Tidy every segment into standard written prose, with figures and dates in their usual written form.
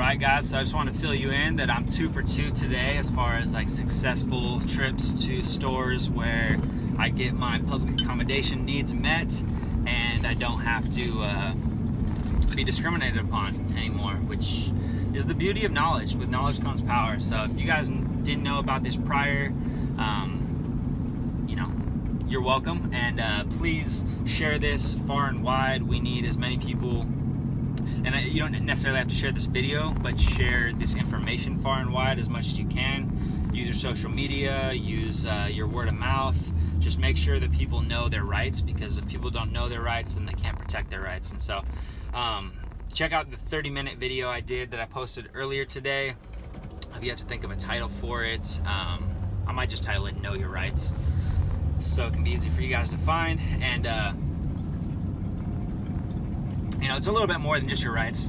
Alright guys, so I just want to fill you in that I'm 2 for 2 today as far as like successful trips to stores where I get my public accommodation needs met and I don't have to be discriminated upon anymore, which is the beauty of knowledge. With knowledge comes power. So if you guys didn't know about this prior, you're welcome, and please share this far and wide. We need as many people, and you don't necessarily have to share this video, but share this information far and wide as much as you can. Use your social media, use your word of mouth. Just make sure that people know their rights, because if people don't know their rights, then they can't protect their rights. And so check out the 30-minute video I did that I posted earlier today. I've yet to think of a title for it. I might just title it Know Your Rights, so it can be easy for you guys to find. And it's a little bit more than just your rights.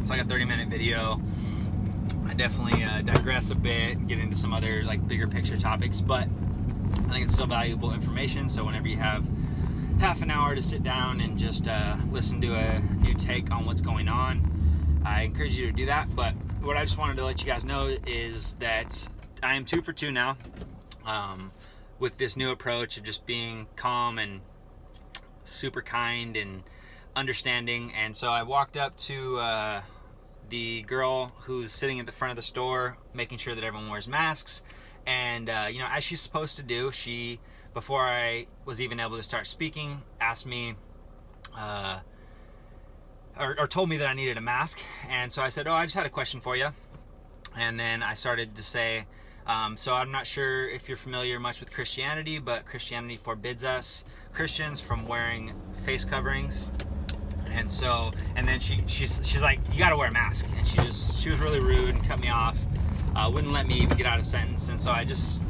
It's like a 30-minute video. I definitely digress a bit and get into some other like bigger picture topics, but I think it's still valuable information. So whenever you have half an hour to sit down and just listen to a new take on what's going on, I encourage you to do that. But what I just wanted to let you guys know is that I am 2 for 2 now, with this new approach of just being calm and super kind and understanding. And so I walked up to the girl who's sitting at the front of the store, making sure that everyone wears masks. And as she's supposed to do, she, before I was even able to start speaking, asked me or told me that I needed a mask. And so I said, I just had a question for you. And then I started to say, so I'm not sure if you're familiar much with Christianity, but Christianity forbids us Christians from wearing face coverings. And so, and then she's like, you got to wear a mask. And she was really rude and cut me off. Wouldn't let me even get out a sentence. And so I just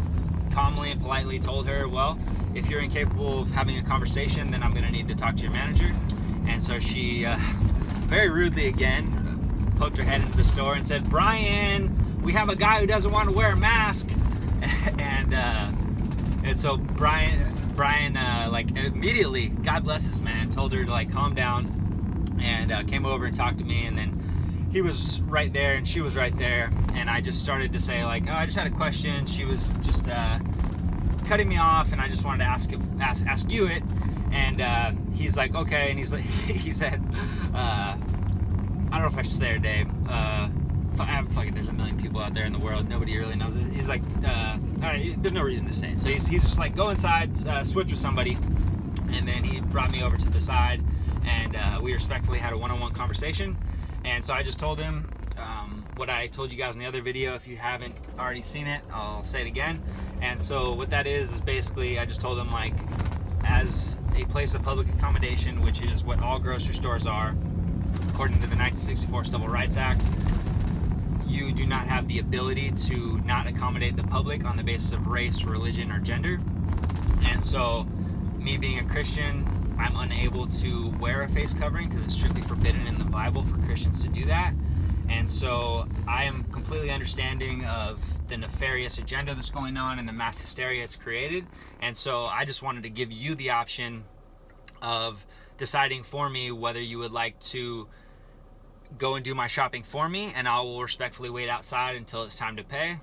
calmly and politely told her, well, if you're incapable of having a conversation, then I'm going to need to talk to your manager. And so she very rudely again poked her head into the store and said, Brian, we have a guy who doesn't want to wear a mask. and so Brian like immediately, God bless this man, told her to like calm down, and came over and talked to me. And then he was right there and she was right there, and I just started to say like, I just had a question. She was just cutting me off, and I just wanted to ask you it. And he's like, okay. And he's like, he said, I don't know if I should say her name. There's a million people out there in the world. Nobody really knows it. He's like, there's no reason to say it. So he's just like, go inside, switch with somebody. And then he brought me over to the side, and we respectfully had a one-on-one conversation. And so I just told him what I told you guys in the other video. If you haven't already seen it, I'll say it again. And so what that is basically, I just told him, like, as a place of public accommodation, which is what all grocery stores are, according to the 1964 Civil Rights Act, you do not have the ability to not accommodate the public on the basis of race, religion, or gender. And so, me being a Christian, I'm unable to wear a face covering because it's strictly forbidden in the Bible for Christians to do that. And so I am completely understanding of the nefarious agenda that's going on and the mass hysteria it's created. And so I just wanted to give you the option of deciding for me whether you would like to go and do my shopping for me, and I will respectfully wait outside until it's time to pay,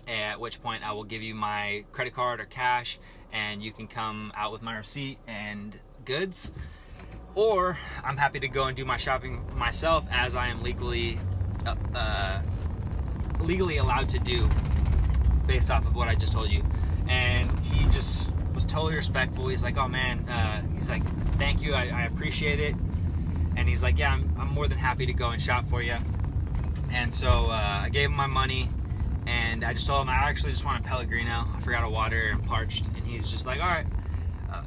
at which point I will give you my credit card or cash, and you can come out with my receipt and goods. Or I'm happy to go and do my shopping myself, as I am legally allowed to do based off of what I just told you. And he just was totally respectful. He's like, oh man, he's like, thank you, I appreciate it. And he's like, yeah, I'm more than happy to go and shop for you. And so I gave him my money, and I just told him I actually just want a Pellegrino. I forgot a water and parched. And he's just like, all right,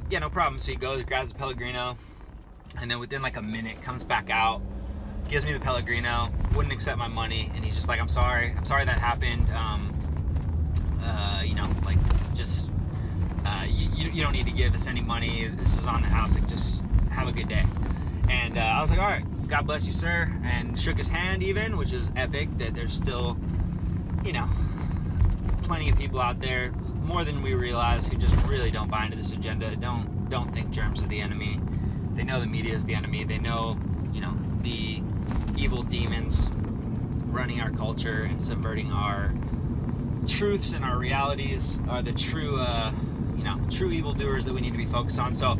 yeah, no problem. So he goes, grabs the Pellegrino, and then within like a minute comes back out, gives me the Pellegrino, wouldn't accept my money. And he's just like, I'm sorry that happened. You don't need to give us any money. This is on the house. Like, just have a good day. And I was like, all right, God bless you, sir. And shook his hand even, which is epic that there's still, plenty of people out there, more than we realize, who just really don't buy into this agenda, don't think germs are the enemy. They know the media is the enemy. They know, the evil demons running our culture and subverting our truths and our realities are the true true evildoers that we need to be focused on. So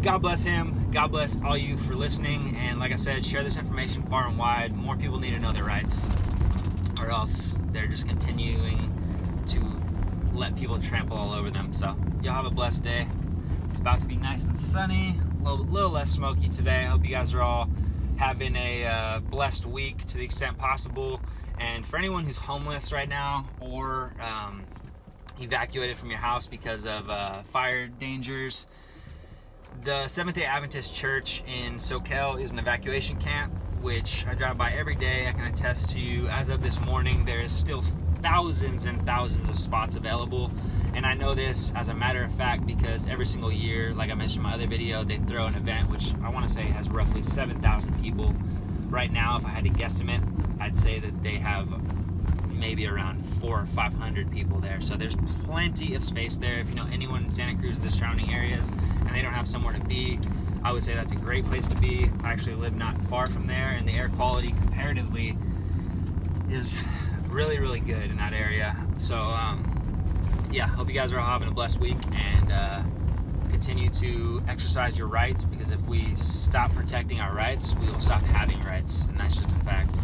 God bless him. God bless all you for listening. And like I said, share this information far and wide. More people need to know their rights, or else they're just continuing to let people trample all over them. So y'all have a blessed day. It's about to be nice and sunny, a little less smoky today. I hope you guys are all having a blessed week to the extent possible. And for anyone who's homeless right now, or evacuated from your house because of fire dangers, the Seventh-day Adventist Church in Soquel is an evacuation camp, which I drive by every day. I can attest to you, as of this morning, there is still thousands and thousands of spots available. And I know this as a matter of fact because every single year, like I mentioned in my other video, they throw an event which I want to say has roughly 7,000 people. Right now, if I had to guesstimate, I'd say that they have maybe around 400 or 500 people there. So there's plenty of space there. If you know anyone in Santa Cruz, the surrounding areas, and they don't have somewhere to be, I would say that's a great place to be. I actually live not far from there, and the air quality comparatively is really, really good in that area. So yeah, hope you guys are all having a blessed week, and continue to exercise your rights, because if we stop protecting our rights, we will stop having rights, and that's just a fact.